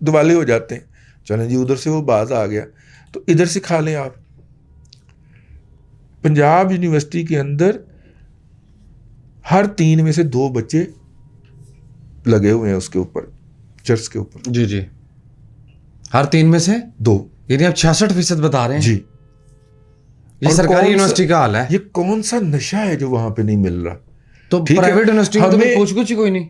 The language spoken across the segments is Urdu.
دوالے ہو جاتے ہیں. چلیں جی ادھر سے وہ باز آ گیا تو ادھر سے کھا لیں آپ. پنجاب یونیورسٹی کے اندر ہر 3 میں سے 2 بچے لگے ہوئے ہیں اس کے اوپر, چرس کے اوپر. جی جی, ہر 3 میں سے 2, یعنی آپ 66% بتا رہے ہیں. جی. یہ سرکاری یونیورسٹی کا حال ہے. یہ کون سا نشہ ہے جو وہاں پہ نہیں مل رہا؟ تو پرائیویٹ یونیورسٹی میں تو پوچھ گچھ ہی کوئی نہیں.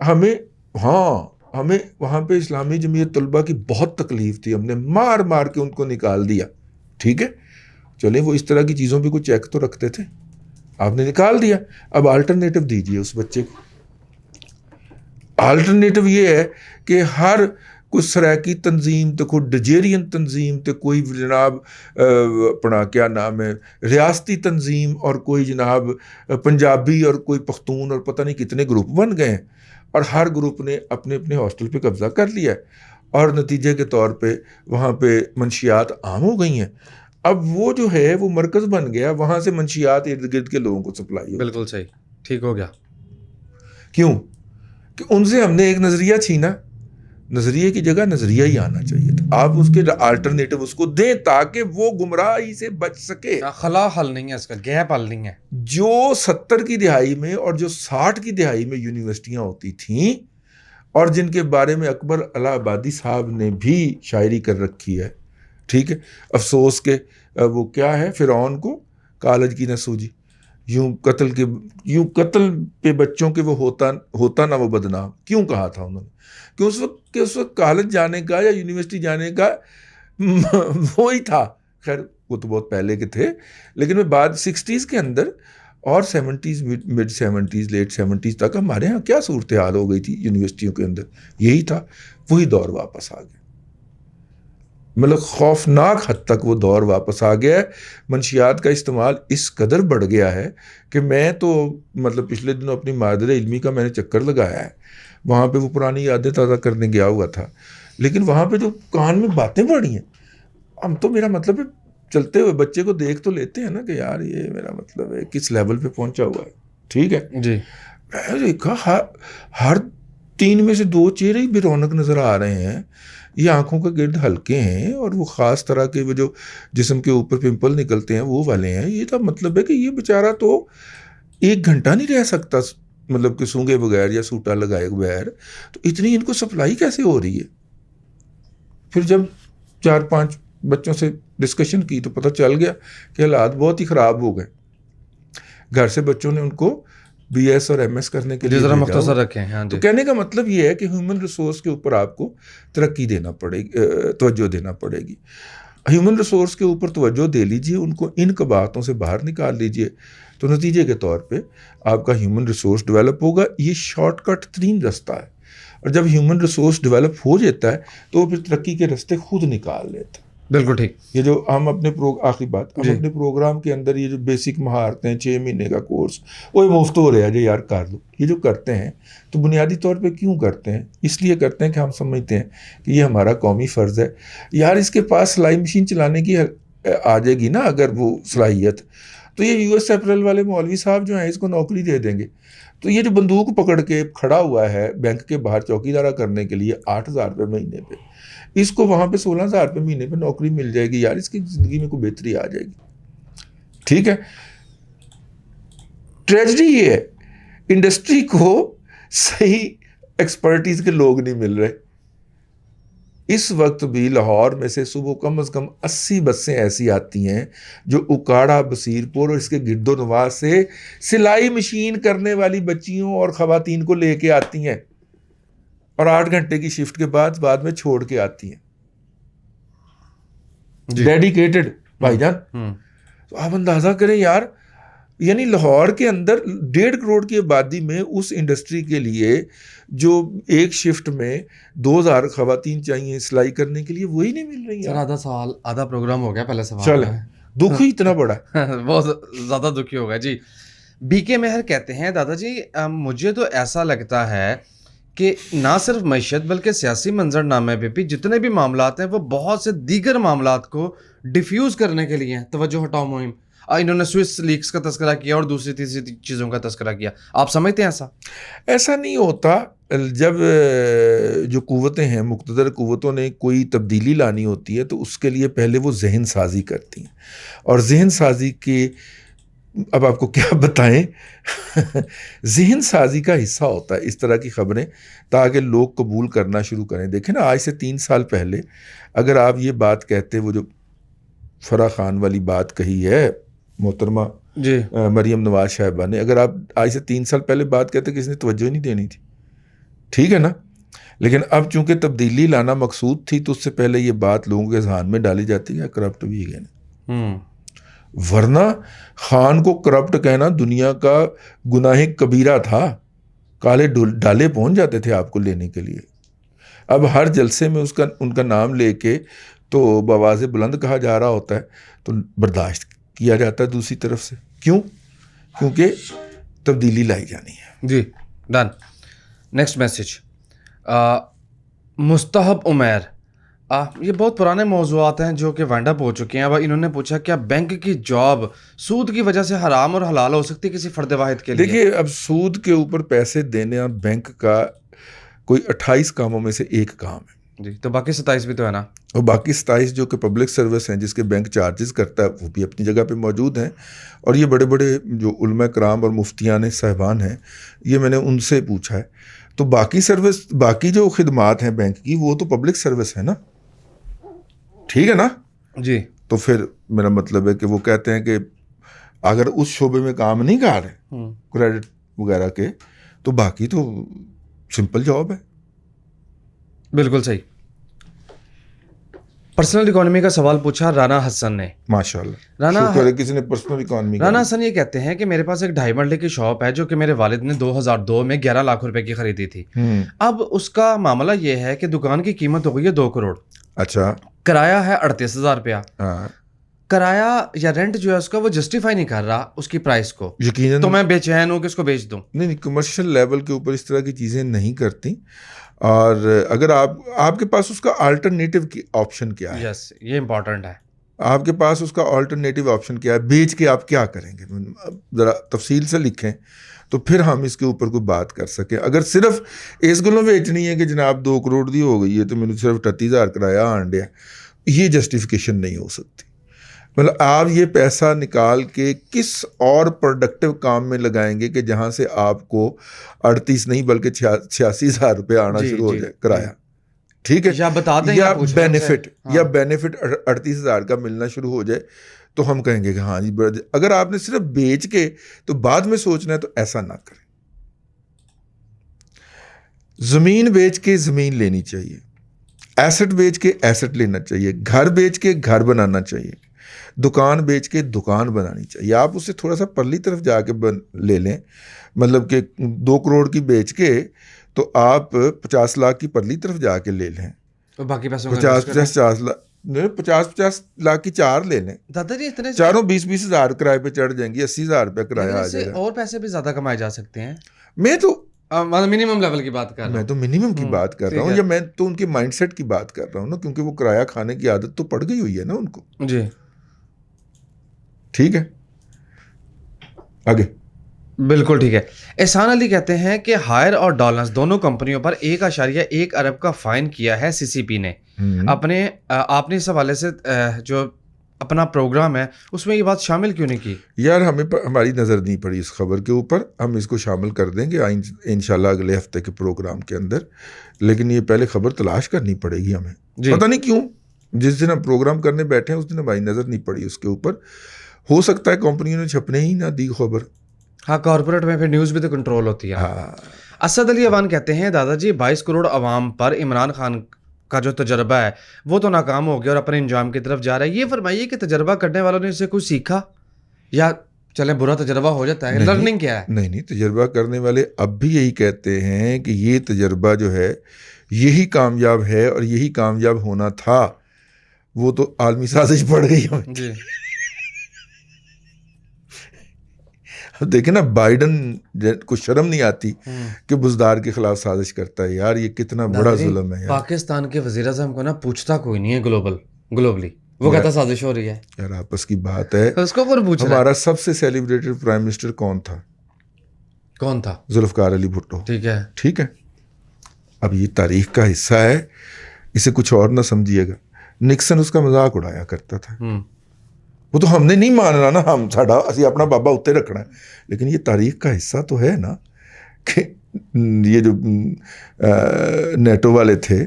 ہمیں وہاں پہ اسلامی جمعیت طلبہ کی بہت تکلیف تھی, ہم نے مار مار کے ان کو نکال دیا. ٹھیک ہے, چلیں وہ اس طرح کی چیزوں پہ کوئی چیک تو رکھتے تھے, آپ نے نکال دیا. اب آلٹرنیٹو دیجیے اس بچے کو. آلٹرنیٹو یہ ہے کہ ہر کوئی سرائکی تنظیم تو کوئی ڈجیرین تنظیم تو کوئی جناب اپنا کیا نام ہے ریاستی تنظیم اور کوئی جناب پنجابی اور کوئی پختون اور پتہ نہیں کتنے گروپ بن گئے ہیں, اور ہر گروپ نے اپنے اپنے ہاسٹل پہ قبضہ کر لیا ہے, اور نتیجے کے طور پہ وہاں پہ منشیات عام ہو گئی ہیں. اب وہ جو ہے وہ مرکز بن گیا, وہاں سے منشیات ارد گرد کے لوگوں کو سپلائی. بالکل صحیح, ٹھیک ہو گیا. کیوں کہ ان سے ہم نے ایک نظریہ چھینا, نظریے کی جگہ نظریہ ہی آنا چاہیے تھا. آپ اس کے آلٹرنیٹو اس کو دیں تاکہ وہ گمراہی سے بچ سکے. خلا حل نہیں ہے اس کا, گیپ حل نہیں ہے. جو 70 کی دہائی میں اور جو 60 کی دہائی میں یونیورسٹیاں ہوتی تھیں اور جن کے بارے میں اکبر الہ آبادی صاحب نے بھی شاعری کر رکھی ہے, ٹھیک ہے, افسوس کہ وہ کیا ہے, فرعون کو کالج کی نہ سوجی, یوں قتل پہ بچوں کے وہ ہوتا نہ وہ بدنام. کیوں کہا تھا انہوں نے؟ کہ اس وقت کالج جانے کا یا یونیورسٹی جانے کا وہی تھا. خیر وہ تو بہت پہلے کے تھے, لیکن میں بعد 60s کے اندر اور 70s mid 70s late 70s تک ہمارے ہاں کیا صورتحال ہو گئی تھی یونیورسٹیوں کے اندر, یہی تھا. وہی دور واپس آ گیا, مطلب خوفناک حد تک وہ دور واپس آ گیا ہے. منشیات کا استعمال اس قدر بڑھ گیا ہے کہ میں تو مطلب پچھلے دنوں اپنی مادر علمی کا میں نے چکر لگایا ہے, وہاں پہ وہ پرانی یادیں تازہ کرنے گیا ہوا تھا, لیکن وہاں پہ جو کان میں باتیں پڑی ہیں, ہم تو میرا مطلب ہے چلتے ہوئے بچے کو دیکھ تو لیتے ہیں نا کہ یار یہ میرا مطلب ہے کس لیول پہ پہنچا ہوا ہے. ٹھیک ہے جی, میں نے دیکھا ہر 3 میں سے 2 چہرے ہی بے رونق نظر آ رہے ہیں. یہ آنکھوں کے گرد ہلکے ہیں اور وہ خاص طرح کے وہ جو جسم کے اوپر پمپل نکلتے ہیں وہ والے ہیں. یہ تو مطلب ہے کہ یہ بیچارہ تو 1 گھنٹہ نہیں رہ سکتا مطلب کہ سونگے بغیر یا سوٹا لگائے بغیر. تو اتنی ان کو سپلائی کیسے ہو رہی ہے؟ پھر جب 4-5 بچوں سے ڈسکشن کی تو پتہ چل گیا کہ حالات بہت ہی خراب ہو گئے. گھر سے بچوں نے ان کو بی ایس اور ایم ایس کرنے کے لیے ذرا مختصر رکھیں. ہاں تو جی, کہنے کا مطلب یہ ہے کہ ہیومن ریسورس کے اوپر آپ کو ترقی دینا پڑے گی, توجہ دینا پڑے گی. ہیومن ریسورس کے اوپر توجہ دے لیجئے, ان کو ان قباحتوں سے باہر نکال لیجئے, تو نتیجے کے طور پہ آپ کا ہیومن ریسورس ڈیولپ ہوگا. یہ شارٹ کٹ ترین رستہ ہے, اور جب ہیومن ریسورس ڈیولپ ہو جاتا ہے تو وہ پھر ترقی کے رستے خود نکال لیتا ہے. بالکل ٹھیک. یہ جو ہم اپنے آخری بات ہم جی, اپنے پروگرام کے اندر یہ جو بیسک مہارتیں 6 مہینے کا کورس وہ مفت ہو رہا ہے جی یار کر لو, یہ جو کرتے ہیں تو بنیادی طور پہ کیوں کرتے ہیں؟ اس لیے کرتے ہیں کہ ہم سمجھتے ہیں کہ یہ ہمارا قومی فرض ہے. یار اس کے پاس سلائی مشین چلانے کی آ جائے گی نا اگر وہ صلاحیت, تو یہ یو ایس اپریل والے مولوی صاحب جو ہیں اس کو نوکری دے دیں گے. تو یہ جو بندوق پکڑ کے کھڑا ہوا ہے بینک کے باہر چوکیدارہ کرنے کے لیے 8,000 روپے مہینے پہ, اس کو وہاں پہ 16,000 روپے مہینے پہ نوکری مل جائے گی. یار اس کی زندگی میں کوئی بہتری آ جائے گی. ٹھیک ہے, ٹریجڈی یہ ہے انڈسٹری کو صحیح ایکسپرٹیز کے لوگ نہیں مل رہے. اس وقت بھی لاہور میں سے صبح کم از کم 80 بسیں ایسی آتی ہیں جو اکاڑا, بصیر پور اور اس کے گرد و نواح سے سلائی مشین کرنے والی بچیوں اور خواتین کو لے کے آتی ہیں, اور 8 گھنٹے کی شفٹ کے بعد میں چھوڑ کے آتی ہیں. ڈیڈیکیٹڈ بھائی جان. تو آپ اندازہ کریں یار, یعنی لاہور کے اندر 1.5 کروڑ کی آبادی میں اس انڈسٹری کے لیے جو ایک شفٹ میں 2,000 خواتین چاہیے سلائی کرنے کے لیے, وہی نہیں مل رہی. سر آدھا پروگرام ہو گیا, پہلے سوال چلے دکھ ہی اتنا بڑا بہت زیادہ دکھی ہوگا. جی, بی کے مہر کہتے ہیں دادا جی مجھے تو ایسا لگتا ہے کہ نہ صرف معیشت بلکہ سیاسی منظر نامے پہ بھی جتنے بھی معاملات ہیں وہ بہت سے دیگر معاملات کو ڈیفیوز کرنے کے لیے ہیں. توجہ ہٹاؤ مہم, انہوں نے سوئس لیکس کا تذکرہ کیا اور دوسری تیسری چیزوں کا تذکرہ کیا. آپ سمجھتے ہیں ایسا نہیں ہوتا؟ جب جو قوتیں ہیں، مقتدر قوتوں نے کوئی تبدیلی لانی ہوتی ہے تو اس کے لیے پہلے وہ ذہن سازی کرتی ہیں، اور ذہن سازی کے اب آپ کو کیا بتائیں ذہن سازی کا حصہ ہوتا ہے اس طرح کی خبریں، تاکہ لوگ قبول کرنا شروع کریں۔ دیکھیں نا، آج سے 3 سال پہلے اگر آپ یہ بات کہتے، وہ جو فرح خان والی بات کہی ہے محترمہ جی مریم نواز صاحبہ نے، اگر آپ آج سے 3 سال پہلے بات کہتے کسی نے توجہ ہی نہیں دینی تھی، ٹھیک ہے نا؟ لیکن اب چونکہ تبدیلی لانا مقصود تھی تو اس سے پہلے یہ بات لوگوں کے ذہن میں ڈالی جاتی ہے کرپٹ بھی ہے، ورنہ خان کو کرپٹ کہنا دنیا کا گناہ کبیرہ تھا، کالے ڈالے پہنچ جاتے تھے آپ کو لینے کے لیے۔ اب ہر جلسے میں ان کا نام لے کے تو بآواز بلند کہا جا رہا ہوتا ہے، تو برداشت کیا جاتا ہے دوسری طرف سے۔ کیوں؟ کیونکہ تبدیلی لائی جانی ہے۔ جی ڈن۔ نیکسٹ میسج، مستحب عمیر، یہ بہت پرانے موضوعات ہیں جو کہ وائنڈ اپ ہو چکے ہیں۔ اب انہوں نے پوچھا کیا بینک کی جاب سود کی وجہ سے حرام اور حلال ہو سکتی ہے کسی فرد واحد کے لیے؟ دیکھیے، اب سود کے اوپر پیسے دینا بینک کا کوئی 28 کاموں میں سے ایک کام ہے جی، تو باقی 27 بھی تو ہے نا، اور باقی 27 جو کہ پبلک سروس ہیں، جس کے بینک چارجز کرتا ہے، وہ بھی اپنی جگہ پہ موجود ہیں۔ اور یہ بڑے بڑے جو علماء کرام اور مفتیان صاحبان ہیں، یہ میں نے ان سے پوچھا ہے، تو باقی سروس، باقی جو خدمات ہیں بینک کی، وہ تو پبلک سروس ہے نا، ٹھیک ہے نا؟ جی تو پھر میرا مطلب ہے کہ وہ کہتے ہیں کہ اگر اس شعبے میں کام نہیں کر رہے کریڈٹ وغیرہ کے، تو باقی تو سمپل جاب ہے۔ بالکل صحیح۔ پرسنل اکانومی کا سوال پوچھا رانا حسن نے۔ ماشاءاللہ، شکر ہے کسی نے پرسنل اکانومی کا۔ رانا حسن یہ کہتے ہیں کہ میرے پاس ایک 2.5 مرلے کی شاپ ہے جو کہ میرے والد نے 2002 میں 11 لاکھ روپے کی خریدی تھی۔ اب اس کا معاملہ یہ ہے کہ دکان کی قیمت ہو گئی ہے 2 کروڑ، اچھا، کرایہ ہے 38,000 روپیہ۔ ہاں، کرایہ یا رینٹ جو ہے اس کا وہ جسٹیفائی نہیں کر رہا اس کی پرائس کو، یقیناً تو میں بے چین ہوں کہ اس کو بیچ دوں۔ نہیں، کمرشل لیول کے اوپر اس طرح کی چیزیں نہیں کرتی، اور اگر آپ کے پاس اس کا آلٹرنیٹیو کی آپشن کیا ہے؟ یس، یہ امپورٹنٹ ہے۔ آپ کے پاس اس کا آلٹرنیٹیو آپشن کیا ہے؟ بیچ کے آپ کیا کریں گے؟ ذرا تفصیل سے لکھیں تو پھر ہم اس کے اوپر کوئی بات کر سکیں۔ اگر صرف اس گلوں بیچنی ہے کہ جناب 2 کروڑ دی ہو گئی ہے تو میں نے صرف 38,000 کرایہ آن دیا، یہ جسٹیفیکیشن نہیں ہو سکتی۔ مطلب آپ یہ پیسہ نکال کے کس اور پروڈکٹیو کام میں لگائیں گے کہ جہاں سے آپ کو 38 نہیں بلکہ 86,000 روپے آنا شروع ہو جائے کرایہ، ٹھیک ہے؟ یا بتا دیں یا بینیفٹ 38,000 کا ملنا شروع ہو جائے تو ہم کہیں گے کہ ہاں جی۔ اگر آپ نے صرف بیچ کے تو بعد میں سوچنا ہے تو ایسا نہ کریں۔ زمین بیچ کے زمین لینی چاہیے، ایسٹ بیچ کے ایسٹ لینا چاہیے، گھر بیچ کے گھر بنانا چاہیے، دکان بیچ کے دکان بنانی چاہیے۔ آپ اسے تھوڑا سا پرلی طرف جا کے لے لیں، مطلب کہ 2 کروڑ کی بیچ کے تو آپ 50 لاکھ کی پرلی طرف جا کے لے لیں، باقی پیسوں 50 لاکھ کی 4 لے لیں، دادا جی اتنے چاروں 20 ہزار کرائے پہ چڑھ جائیں گی، 80,000 روپے کرایہ آ جائے گا۔ اور پیسے بھی زیادہ کمائے جا سکتے ہیں۔ میں تو منیمم لیول کی بات کر رہا ہوں، میں تو منیمم کی بات کر رہا ہوں، یا میں تو ان کے مائنڈ سیٹ کی بات کر رہا ہوں نا، کیونکہ وہ کرایہ کھانے کی عادت تو پڑ گئی ہوئی ہے نا ان کو۔ جی ٹھیک ہے، آگے۔ بالکل ٹھیک ہے۔ احسان علی کہتے ہیں کہ ہائر اور ڈالرز دونوں کمپنیوں پر 1.1 ارب کا فائن کیا ہے CCP نے۔ آپ نے اس حوالے سے جو اپنا پروگرام ہے اس میں یہ بات شامل کیوں نہیں کی؟ یار ہماری نظر نہیں پڑی اس خبر کے اوپر، ہم اس کو شامل کر دیں گے انشاءاللہ اگلے ہفتے کے پروگرام کے اندر، لیکن یہ پہلے خبر تلاش کرنی پڑے گی ہمیں۔ پتہ نہیں کیوں جس دن ہم پروگرام کرنے بیٹھے ہیں اس دن ہماری نظر نہیں پڑی اس کے اوپر۔ ہو سکتا ہے کمپنیوں نے چھپنے ہی نہ دی خبر۔ ہاں، کارپوریٹ میں پھر نیوز بھی تو کنٹرول ہوتی ہے۔ اسد علی اوان کہتے ہیں دادا جی 22 کروڑ عوام پر عمران خان کا جو تجربہ ہے وہ تو ناکام ہو گیا اور اپنے انجام کی طرف جا رہا ہے۔ یہ فرمائیے کہ تجربہ کرنے والوں نے اسے کچھ سیکھا یا چلیں برا تجربہ ہو جاتا ہے، لرننگ کیا ہے؟ نہیں، تجربہ کرنے والے اب بھی یہی کہتے ہیں کہ یہ تجربہ جو ہے یہی کامیاب ہے اور یہی کامیاب ہونا تھا، وہ تو عالمی سازش پڑ گئی ہمیں۔ جی دیکھیں نا، بائیڈن کو شرم نہیں آتی کہ بزدار کے خلاف سازش کرتا ہے۔ یار یہ کتنا بڑا ظلم ہے۔ پاکستان کے وزیر اعظم کو نا پوچھتا کوئی نہیں ہے گلوبلی، وہ کہتا سازش ہو رہی ہے۔ یار آپس کی بات ہے، اس کو کون پوچھ رہا ہے؟ ہمارا سب سے سیلیبریٹڈ پرائم منسٹر کون تھا؟ کون تھا؟ ذوالفقار علی بھٹو۔ ٹھیک ہے، ٹھیک ہے، اب یہ تاریخ کا حصہ ہے, اسے کچھ اور نہ سمجھیے گا. نکسن اس کا مذاق اڑایا کرتا تھا. وہ تو ہم نے نہیں ماننا نا, ہم ساڈا اسی اپنا بابا اتنے رکھنا ہے, لیکن یہ تاریخ کا حصہ تو ہے نا کہ یہ جو نیٹو والے تھے,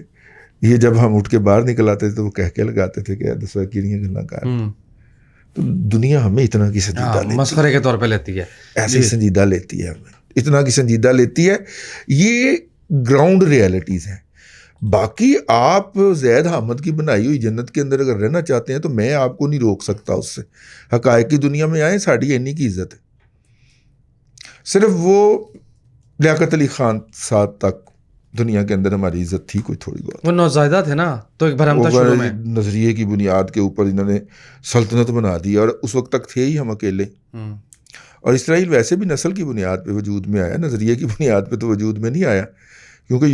یہ جب ہم اٹھ کے باہر نکل آتے تھے تو وہ کہہ کے لگاتے تھے کہ دسوا کیڑیاں گلاں کر. تو دنیا ہمیں اتنا کی سنجیدہ لیتی ہے, مسخرے کے طور پہ لیتی ہے, ایسے سنجیدہ لیتی ہے, ہمیں اتنا کی سنجیدہ لیتی ہے. یہ گراؤنڈ ریالٹیز ہیں. باقی آپ زید حامد کی بنائی ہوئی جنت کے اندر اگر رہنا چاہتے ہیں تو میں آپ کو نہیں روک سکتا اس سے. حقائق کی دنیا میں آئیں, ساڑھی اینی کی عزت ہے. صرف وہ لیاقت علی خان ساتھ تک دنیا کے اندر ہماری عزت تھی کوئی تھوڑی بہت. وہ نوزائیدہ تھے نا, تو ایک بھرم تھا شروع میں. نظریے کی بنیاد کے اوپر انہوں نے سلطنت بنا دی, اور اس وقت تک تھے ہی ہم اکیلے. اور اسرائیل ویسے بھی نسل کی بنیاد پہ وجود میں آیا, نظریے کی بنیاد پہ تو وجود میں نہیں آیا, کیونکہ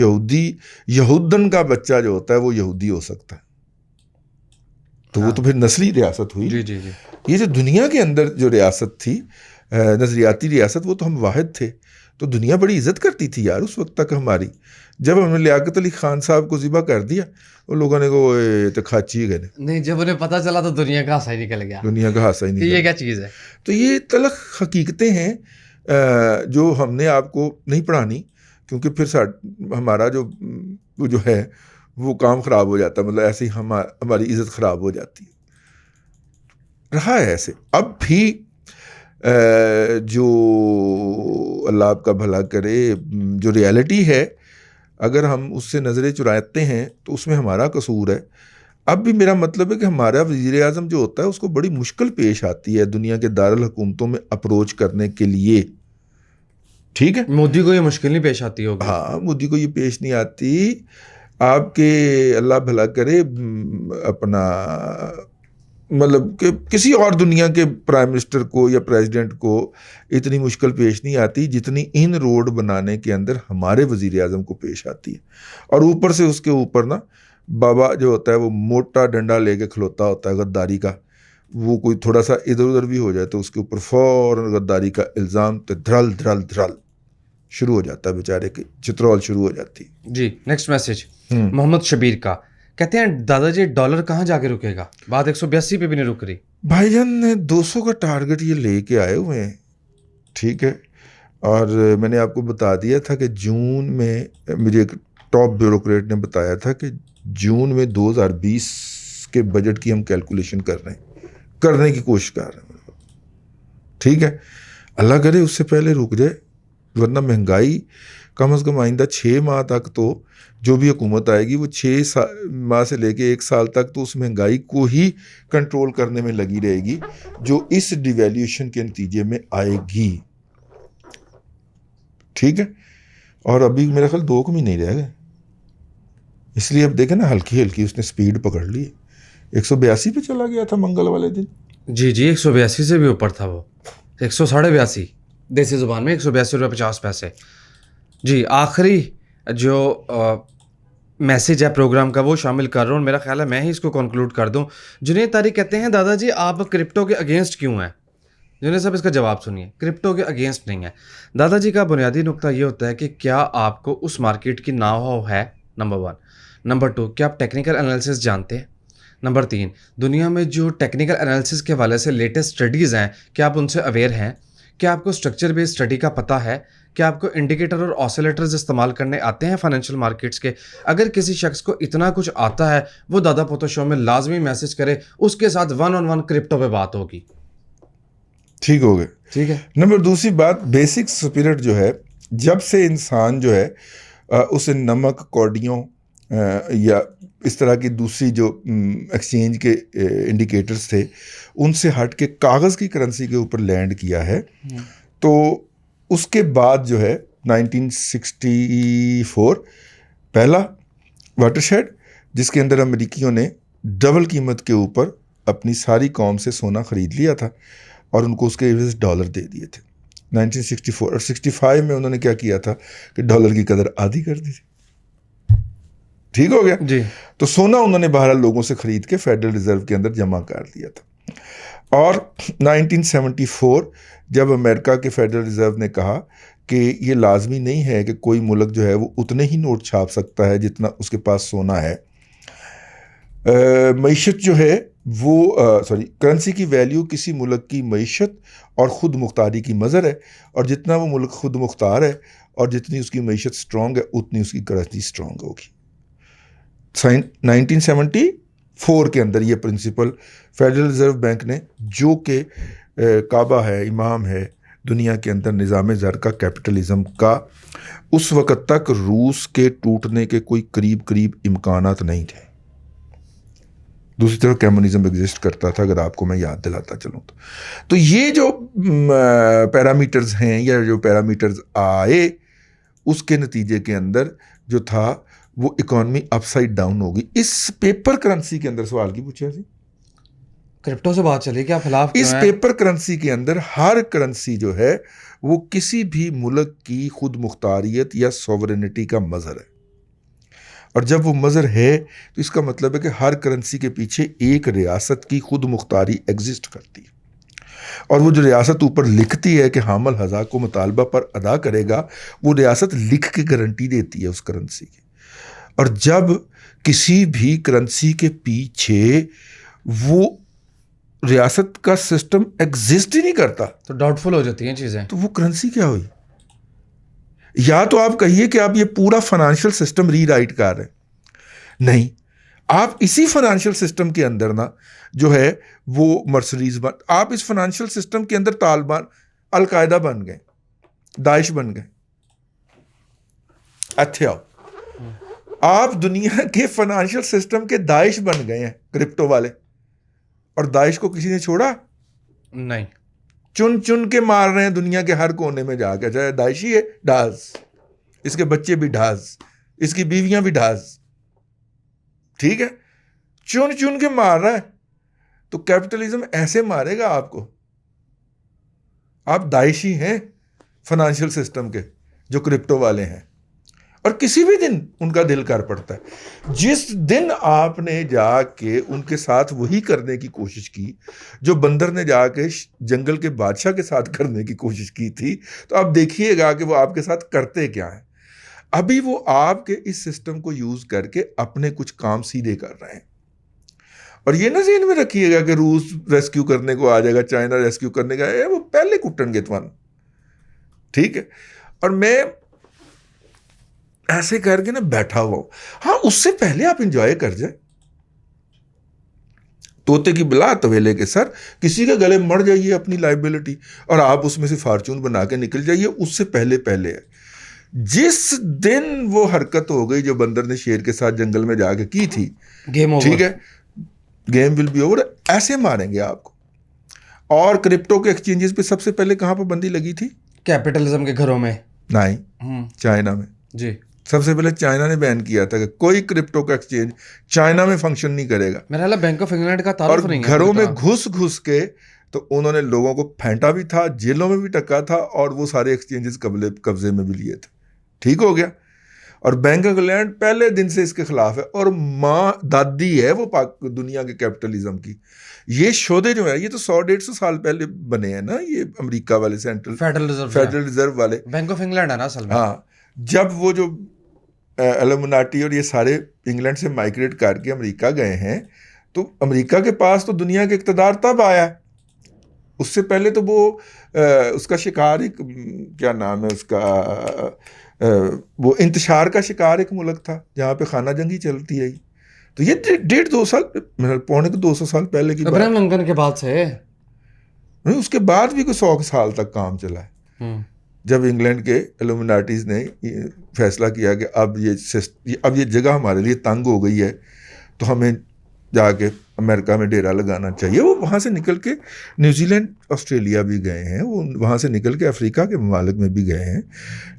یہودن کا بچہ جو ہوتا ہے وہ یہودی ہو سکتا ہے, تو وہ تو پھر نسلی ریاست ہوئی. جی جی جی. یہ جو دنیا کے اندر جو ریاست تھی, نظریاتی ریاست, وہ تو ہم واحد تھے. تو دنیا بڑی عزت کرتی تھی یار اس وقت تک ہماری. جب ہم نے لیاقت علی خان صاحب کو ذبح کر دیا, وہ لوگوں نے تو کھاچی گئے نہیں, جب انہیں پتہ چلا تو دنیا کا ہانسا ہی نکل گیا, دنیا کا ہانسا ہی نکل گیا. یہ کیا چیز ہے؟ تو یہ تلخ حقیقتیں ہیں جو ہم نے آپ کو نہیں پڑھانی, کیونکہ پھر ہمارا جو ہے وہ کام خراب ہو جاتا ہے, مطلب ایسے ہی ہماری عزت خراب ہو جاتی ہے. رہا ہے ایسے. اب بھی جو اللہ آپ کا بھلا کرے, جو ریالٹی ہے اگر ہم اس سے نظریں چراتے ہیں تو اس میں ہمارا قصور ہے. اب بھی میرا مطلب ہے کہ ہمارا وزیر اعظم جو ہوتا ہے اس کو بڑی مشکل پیش آتی ہے دنیا کے دارالحکومتوں میں اپروچ کرنے کے لیے. ٹھیک ہے, مودی کو یہ مشکل نہیں پیش آتی ہوگی. ہاں, مودی کو یہ پیش نہیں آتی. آپ کے اللہ بھلا کرے اپنا مطلب کہ کسی اور دنیا کے پرائم منسٹر کو یا پریزیڈنٹ کو اتنی مشکل پیش نہیں آتی جتنی ان روڈ بنانے کے اندر ہمارے وزیر اعظم کو پیش آتی ہے. اور اوپر سے اس کے اوپر نا بابا جو ہوتا ہے وہ موٹا ڈنڈا لے کے کھلوتا ہوتا ہے غداری کا. وہ کوئی تھوڑا سا ادھر ادھر بھی ہو جائے تو اس کے اوپر فوراً غداری کا الزام, تو دھرل دھرل دھرل شروع ہو جاتا ہے, بیچارے کی چترول شروع ہو جاتی. جی, نیکسٹ میسج محمد شبیر کا, کہتے ہیں دادا جی ڈالر کہاں جا کے رکے گا, بات 182 پہ بھی نہیں رک رہی. بھائی جان 200 کا ٹارگٹ یہ لے کے آئے ہوئے ہیں. ٹھیک ہے, اور میں نے آپ کو بتا دیا تھا کہ جون میں مجھے ایک ٹاپ بیوروکریٹ نے بتایا تھا کہ جون میں 2020 کے بجٹ کی ہم کیلکولیشن کرنے کی کوشش کر رہے ہیں. ٹھیک ہے, اللہ کرے اس سے پہلے رک جائے, ورنہ مہنگائی کم از کم آئندہ 6 ماہ تک تو جو بھی حکومت آئے گی وہ 6 ماہ سے لے کے 1 سال تک تو اس مہنگائی کو ہی کنٹرول کرنے میں لگی رہے گی جو اس ڈیویلیوشن کے نتیجے میں آئے گی. ٹھیک ہے, اور ابھی میرا خیال 2 مہینے رہ گئے, اس لیے اب دیکھیں نا ہلکی ہلکی اس نے سپیڈ پکڑ لی. 182 پہ چلا گیا تھا منگل والے دن. جی جی, 182 سے بھی اوپر تھا وہ, 182.5 دیسی زبان میں 182.50 جی, آخری جو میسیج ہے پروگرام کا وہ شامل کر رہا ہوں, میرا خیال ہے میں ہی اس کو کنکلوڈ کر دوں. جنید طارق کہتے ہیں دادا جی آپ کرپٹو کے اگینسٹ کیوں ہیں؟ جنید صاحب اس کا جواب سنیے. کرپٹو کے اگینسٹ نہیں ہے دادا جی کا بنیادی نقطہ یہ ہوتا ہے کہ کیا آپ کو اس مارکیٹ کی ناؤ ہاؤ ہے, نمبر 1. نمبر 2, کیا آپ ٹیکنیکل انالیسس جانتے ہیں؟ نمبر 3, دنیا میں جو ٹیکنیکل انالیسس کے حوالے سے لیٹسٹ اسٹڈیز ہیں کیا آپ ان سے اویئر ہیں؟ کیا آپ کو اسٹرکچر بیس اسٹڈی کا پتہ ہے؟ کیا آپ کو انڈیکیٹر اور آسیلیٹرز استعمال کرنے آتے ہیں فائنینشیل مارکیٹس کے؟ اگر کسی شخص کو اتنا کچھ آتا ہے وہ دادا پوتو شو میں لازمی میسج کرے, اس کے ساتھ 1-on-1 کرپٹو پہ بات ہوگی. ٹھیک ہو گئے. ٹھیک ہے. نمبر دوسری بات, بیسک اسپرٹ جو ہے, جب سے انسان جو ہے اسے نمک کوڈیوں یا اس طرح کی دوسری جو ایکسچینج کے انڈیکیٹرز تھے ان سے ہٹ کے کاغذ کی کرنسی کے اوپر لینڈ کیا ہے, تو اس کے بعد جو ہے 1964 پہلا واٹر شیڈ جس کے اندر امریکیوں نے ڈبل قیمت کے اوپر اپنی ساری قوم سے سونا خرید لیا تھا اور ان کو اس کے عوض ڈالر دے دیے تھے 1964. اور 65 میں انہوں نے کیا کیا تھا کہ ڈالر کی قدر آدھی کر دی تھی. ٹھیک ہو گیا جی. تو سونا انہوں نے بہرحال لوگوں سے خرید کے فیڈرل ریزرو کے اندر جمع کر دیا تھا. اور 1974 جب امریکہ کے فیڈرل ریزرو نے کہا کہ یہ لازمی نہیں ہے کہ کوئی ملک جو ہے وہ اتنے ہی نوٹ چھاپ سکتا ہے جتنا اس کے پاس سونا ہے. معیشت جو ہے وہ کرنسی کی ویلیو کسی ملک کی معیشت اور خود مختاری کی مظہر ہے، اور جتنا وہ ملک خود مختار ہے اور جتنی اس کی معیشت سٹرونگ ہے اتنی اس کی کرنسی سٹرونگ ہوگی. 1974 کے اندر یہ پرنسپل فیڈرل ریزرو بینک نے، جو کہ کعبہ ہے، امام ہے دنیا کے اندر نظام زر کا، کیپٹلزم کا، اس وقت تک روس کے ٹوٹنے کے کوئی قریب امکانات نہیں تھے. دوسری طرف کمیونزم ایگزسٹ کرتا تھا، اگر آپ کو میں یاد دلاتا چلوں تو یہ جو پیرامیٹرز ہیں یا جو پیرامیٹرز آئے، اس کے نتیجے کے اندر جو تھا وہ اکانومی اپ سائڈ ڈاؤن ہوگی. اس پیپر کرنسی کے اندر سوال کی پوچھا سی، کرپٹو سے بات چلی کہ آپ خلاف اس پیپر کرنسی کے اندر ہر کرنسی جو ہے وہ کسی بھی ملک کی خود مختاریت یا سوورنٹی کا مظہر ہے، اور جب وہ مظہر ہے تو اس کا مطلب ہے کہ ہر کرنسی کے پیچھے ایک ریاست کی خود مختاری ایگزسٹ کرتی ہے، اور وہ جو ریاست اوپر لکھتی ہے کہ حامل ہزا کو مطالبہ پر ادا کرے گا، وہ ریاست لکھ کے گارنٹی دیتی ہے اس کرنسی کی. اور جب کسی بھی کرنسی کے پیچھے وہ ریاست کا سسٹم ایگزسٹ ہی نہیں کرتا تو ڈاؤٹ فل ہو جاتی ہیں چیزیں. تو وہ کرنسی کیا ہوئی؟ یا تو آپ کہیے کہ آپ یہ پورا فائنانشیل سسٹم ری رائٹ کر رہے ہیں، نہیں، آپ اسی فائنانشیل سسٹم کے اندر نا جو ہے وہ مرسریز آپ اس فائنانشیل سسٹم کے اندر طالبان، القاعدہ بن گئے، داعش بن گئے. اچھا، آپ دنیا کے فائنانشیل سسٹم کے داعش بن گئے ہیں کرپٹو والے، اور داعش کو کسی نے چھوڑا نہیں، چن کے مار رہے ہیں دنیا کے ہر کونے میں جا کے. چاہے داعشی ہے ڈھاز، اس کے بچے بھی ڈھاز، اس کی بیویاں بھی ڈھاز، ٹھیک ہے، چن کے مار رہا ہے. تو کیپٹلزم ایسے مارے گا آپ کو. آپ داعشی ہیں فائنانشیل سسٹم کے جو کرپٹو والے ہیں، اور کسی بھی دن ان کا دل کر پڑتا ہے. جس دن آپ نے جا کے ان کے ساتھ وہی کرنے کی کوشش کی جو بندر نے جا کے جنگل کے بادشاہ کے ساتھ کرنے کی کوشش کی تھی، تو آپ دیکھیے گا کہ وہ آپ کے ساتھ کرتے کیا ہیں. ابھی وہ آپ کے اس سسٹم کو یوز کر کے اپنے کچھ کام سیدھے کر رہے ہیں. اور یہ نہ ذہن میں رکھیے گا کہ روس ریسکیو کرنے کو آ جائے گا، چائنا ریسکیو کرنے کا، وہ پہلے کٹن گے تمہارا، ٹھیک ہے. اور میں ایسے کر کے نا بیٹھا ہوا ہوں. ہاں، اس سے پہلے آپ انجوائے کر جائیں. طوطے کی بلا طویلے کے سر، کسی کے گلے مر جائیے اپنی لائبلٹی، اور آپ اس میں سے فارچون بنا کے نکل جائیے. اس سے پہلے ہے. جس دن وہ حرکت ہو گئی جو بندر نے شیر کے ساتھ جنگل میں جا کے کی تھی، گیم اوور، ٹھیک ہے، گیم ول بی اوور. ایسے ماریں گے آپ کو. اور کرپٹو کے ایکسچینجز پہ سب سے پہلے کہاں پہ بندی لگی تھی؟ کیپٹلزم کے گھروں میں، نہیں، چائنا میں. جی، سب سے پہلے چائنا نے بین کیا تھا کہ کوئی کرپٹو کا ایکسچینج چائنا میں فنکشن نہیں کرے گا. میرا خیال بینک آف انگلینڈ کا اور تعارف نہیں ہے. گھروں میں گھس کے تو انہوں نے لوگوں کو پھینٹا بھی تھا، جیلوں میں بھی ٹکا تھا، اور وہ سارے ایکسچینجز قبضے میں بھی لیے تھے. ٹھیک ہو گیا. اور بینک آف انگلینڈ پہلے دن سے اس کے خلاف ہے، اور ماں دادی ہے وہ دنیا کے کیپٹلزم کی. یہ شعبے جو ہے یہ تو 100-150 سال پہلے بنے ہیں نا، یہ امریکہ والے سینٹرل فیڈرل ریزرو والے. بینک آف انگلینڈ ہے نا اصل میں. ہاں، جب وہ جو ایلومناٹی اور یہ سارے انگلینڈ سے مائگریٹ کر کے امریکہ گئے ہیں، تو امریکہ کے پاس تو دنیا کے اقتدار تب آیا ہے. اس سے پہلے تو وہ اس کا شکار ایک، کیا نام ہے اس کا، وہ انتشار کا شکار ایک ملک تھا جہاں پہ خانہ جنگی چلتی آئی. تو یہ 150-2 سال، 250 سال پہلے کی ابراہیم لنکن کے بعد سے. اس کے بعد بھی کوئی 100 سال تک کام چلا ہے. جب انگلینڈ کے ایلومناٹیز نے فیصلہ کیا کہ اب یہ جگہ ہمارے لیے تنگ ہو گئی ہے، تو ہمیں جا کے امریکہ میں ڈیرا لگانا چاہیے. وہ وہاں سے نکل کے نیوزی لینڈ، آسٹریلیا بھی گئے ہیں، وہ وہاں سے نکل کے افریقہ کے ممالک میں بھی گئے ہیں.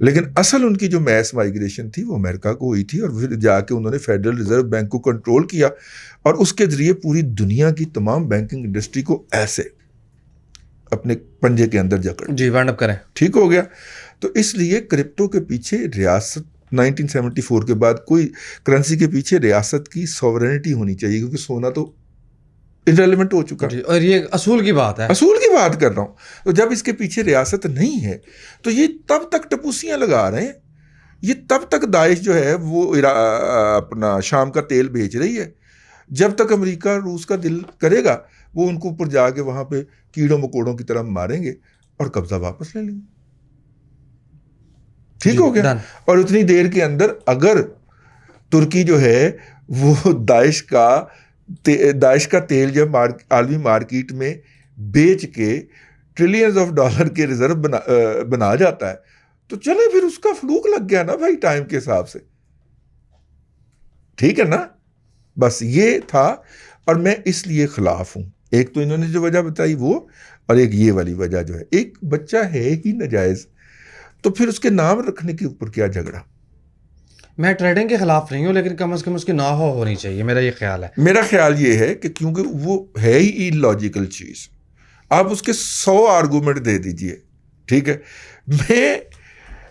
لیکن اصل ان کی جو میس مائگریشن تھی وہ امریکہ کو ہوئی تھی، اور پھر جا کے انہوں نے فیڈرل ریزرو بینک کو کنٹرول کیا، اور اس کے ذریعے پوری دنیا کی تمام بینکنگ انڈسٹری کو ایسے اپنے پنجے کے اندر جکڑ. جی، وائنڈ اپ کریں. ٹھیک ہو گیا. تو اس لیے کرپٹو کے پیچھے ریاست 1974 کے بعد کوئی کرنسی کے پیچھے ریاست کی سوورنٹی ہونی چاہیے، کیونکہ سونا تو irrelevant ہو چکا. جی، اور یہ اصول کی بات ہے. اصول کی بات کر رہا ہوں. تو جب اس کے پیچھے ریاست نہیں ہے تو یہ تب تک ٹپوسیاں لگا رہے ہیں, یہ تب تک داعش جو ہے وہ اپنا شام کا تیل بیچ رہی ہے, جب تک امریکہ روس کا دل کرے گا وہ ان کو اوپر جا کے وہاں پہ کیڑوں مکوڑوں کی طرح ماریں گے اور قبضہ واپس لے لیں گے. ٹھیک ہو گیا. اور اتنی دیر کے اندر اگر ترکی جو ہے وہ داعش کا تیل جب عالمی مارکیٹ میں بیچ کے ٹریلینز آف ڈالر کے ریزرو بنا جاتا ہے تو چلے پھر اس کا فلوک لگ گیا نا بھائی ٹائم کے حساب سے. ٹھیک ہے نا. بس یہ تھا اور میں اس لیے خلاف ہوں. ایک تو انہوں نے جو وجہ بتائی وہ, اور ایک یہ والی وجہ جو ہے, ایک بچہ ہے ہی ناجائز تو پھر اس کے نام رکھنے کے اوپر کیا جھگڑا. میں ٹریڈنگ کے خلاف نہیں ہوں لیکن کم از کم اس کی نہ ہونی چاہیے, میرا یہ خیال ہے. میرا خیال یہ ہے کہ کیونکہ وہ ہے ہی لاجیکل چیز, آپ اس کے 100 آرگومنٹ دے دیجئے. ٹھیک ہے. میں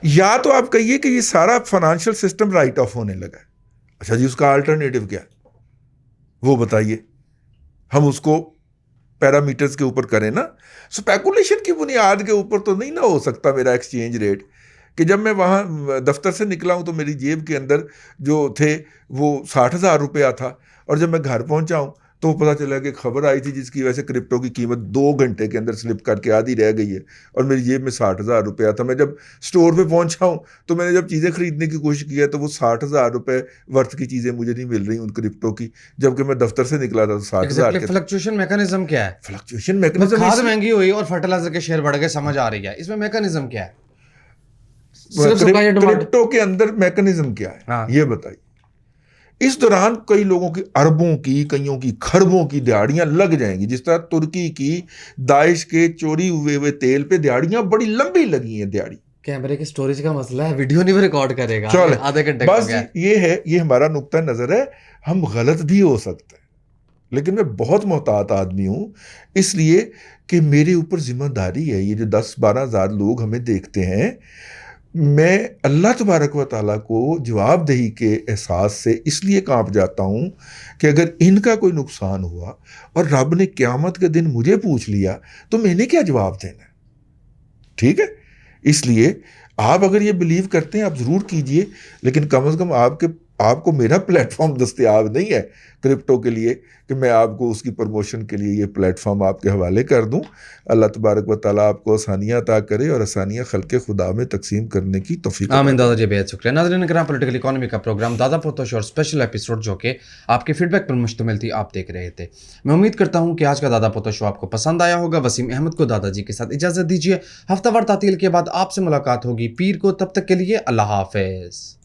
یا تو آپ کہیے کہ یہ سارا فائنانشیل سسٹم رائٹ آف ہونے لگا ہے. اچھا جی, اس کا الٹرنیٹو کیا وہ بتائیے, ہم اس کو پیرامیٹرز کے اوپر کریں نا. سپیکولیشن کی بنیاد کے اوپر تو نہیں نہ ہو سکتا میرا ایکسچینج ریٹ, کہ جب میں وہاں دفتر سے نکلا ہوں تو میری جیب کے اندر جو تھے وہ 60,000 روپیہ تھا, اور جب میں گھر پہنچا ہوں تو پتہ چلا کہ خبر آئی تھی جس کی وجہ سے کرپٹو کی قیمت 2 گھنٹے کے اندر سلپ کر کے آدھی رہ گئی ہے اور میری جیب میں 60,000 روپیہ تھا. میں جب اسٹور پہ پہنچا ہوں تو میں نے جب چیزیں خریدنے کی کوشش کی ہے تو وہ 60,000 روپے ورتھ کی چیزیں مجھے نہیں مل رہی ان کرپٹو کی, جبکہ میں دفتر سے نکلا تھا تو 60,000 کے. فلکچویشن میکانزم کیا ہے؟ فلکچویشن میکانزم کھاد مہنگی ہوئی اور فرٹیلائزر کے شیئر بڑھ گئے, سمجھ آ رہی ہے, اس میں میکانزم کیا ہے؟ کرپٹو کے اندر میکانزم کیا ہے یہ بتائیے. اس دوران کئی لوگوں کی اربوں کی, کئیوں کی کھربوں کی دیہڑیاں لگ جائیں گی, جس طرح ترکی کی داعش کے چوری ہوئے تیل پہ دیہڑیاں بڑی لمبی لگی ہیں. دیہڑی کیمرے کی سٹوریج کا مسئلہ ہے, ویڈیو نہیں ریکارڈ کرے گا آدھے گھنٹے. بس یہ ہے, یہ ہمارا نقطہ نظر ہے. ہم غلط بھی ہو سکتے ہیں لیکن میں بہت محتاط آدمی ہوں, اس لیے کہ میرے اوپر ذمہ داری ہے. یہ جو 10-12 ہزار لوگ ہمیں دیکھتے ہیں, میں اللہ تبارک و تعالیٰ کو جواب دہی کے احساس سے اس لیے کانپ جاتا ہوں کہ اگر ان کا کوئی نقصان ہوا اور رب نے قیامت کے دن مجھے پوچھ لیا تو میں نے کیا جواب دینا ہے. ٹھیک ہے. اس لیے آپ اگر یہ بلیو کرتے ہیں آپ ضرور کیجئے, لیکن کم از کم آپ کو میرا پلیٹ فارم دستیاب نہیں ہے کرپٹو کے لیے کہ میں آپ کو اس کی پروموشن کے لیے یہ پلیٹ فارم آپ کے حوالے کر دوں. اللہ تبارک و تعالیٰ آپ کو آسانیاں عطا کرے اور آسانیاں خلق خدا میں تقسیم کرنے کی توفیق. آمین. دادا جی بہت شکریہ. ناظرین کرام, پولیٹیکل اکانومی کا پروگرام دادا پوتوش اور اسپیشل ایپیسوڈ جو کہ آپ کے فیڈ بیک پر مشتمل تھی آپ دیکھ رہے تھے. میں امید کرتا ہوں کہ آج کا دادا پوتوش آپ کو پسند آیا ہوگا. وسیم احمد کو دادا جی کے ساتھ اجازت دیجیے. ہفتہ وار تعطیل کے بعد آپ سے ملاقات ہوگی پیر کو. تب تک کے لیے اللہ حافظ.